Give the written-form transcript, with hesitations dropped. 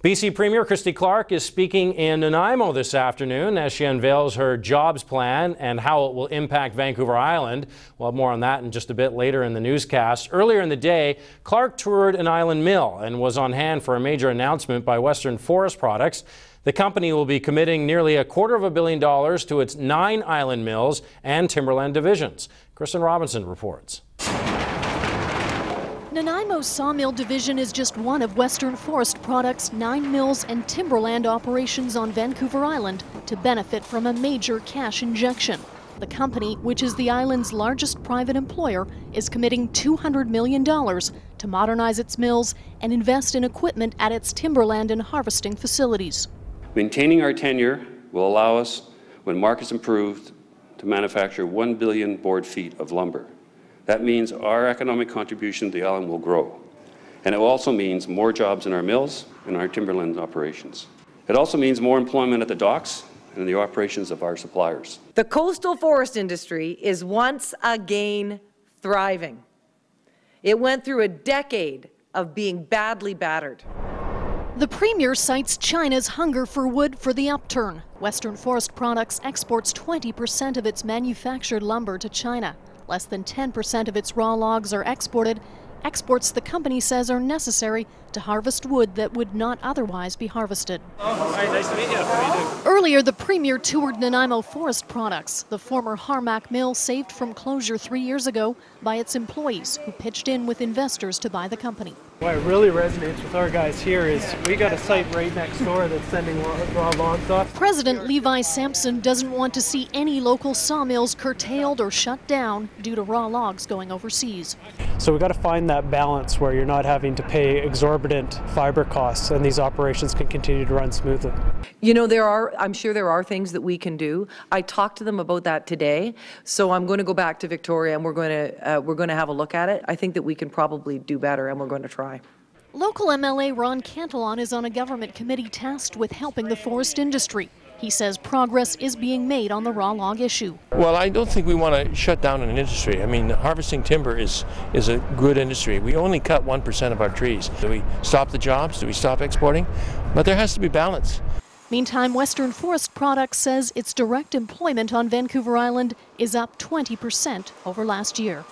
BC Premier Christy Clark is speaking in Nanaimo this afternoon as she unveils her jobs plan and how it will impact Vancouver Island. We'll have more on that in just a bit later in the newscast. Earlier in the day, Clark toured an island mill and was on hand for a major announcement by Western Forest Products. The company will be committing nearly $250 million to its 9 island mills and timberland divisions. Kristen Robinson reports. Nanaimo's sawmill division is just one of Western Forest Products' 9 mills and timberland operations on Vancouver Island to benefit from a major cash injection. The company, which is the island's largest private employer, is committing $200 million to modernize its mills and invest in equipment at its timberland and harvesting facilities. Maintaining our tenure will allow us, when markets improve, to manufacture 1 billion board feet of lumber. That means our economic contribution to the island will grow. And it also means more jobs in our mills and our timberland operations. It also means more employment at the docks and the operations of our suppliers. The coastal forest industry is once again thriving. It went through a decade of being badly battered. The Premier cites China's hunger for wood for the upturn. Western Forest Products exports 20% of its manufactured lumber to China. Less than 10% of its raw logs are exported, exports the company says are necessary to harvest wood that would not otherwise be harvested. Oh, hi, nice to meet you. How are you doing? Earlier, the Premier toured Nanaimo Forest Products, the former Harmac mill saved from closure 3 years ago by its employees who pitched in with investors to buy the company. What really resonates with our guys here is we got a site right next door that's sending raw logs off. President Levi Sampson doesn't want to see any local sawmills curtailed or shut down due to raw logs going overseas. So we got to find that balance where you're not having to pay exorbitant fiber costs and these operations can continue to run smoothly. You know, I'm sure there are things that we can do. I talked to them about that today, so I'm going to go back to Victoria and we're going to have a look at it. I think that we can probably do better and we're going to try. Local MLA Ron Cantillon is on a government committee tasked with helping the forest industry. He says progress is being made on the raw log issue. Well, I don't think we want to shut down an industry. I mean, harvesting timber is a good industry. We only cut 1% of our trees. Do we stop the jobs? Do we stop exporting? But there has to be balance. Meantime, Western Forest Products says its direct employment on Vancouver Island is up 20% over last year.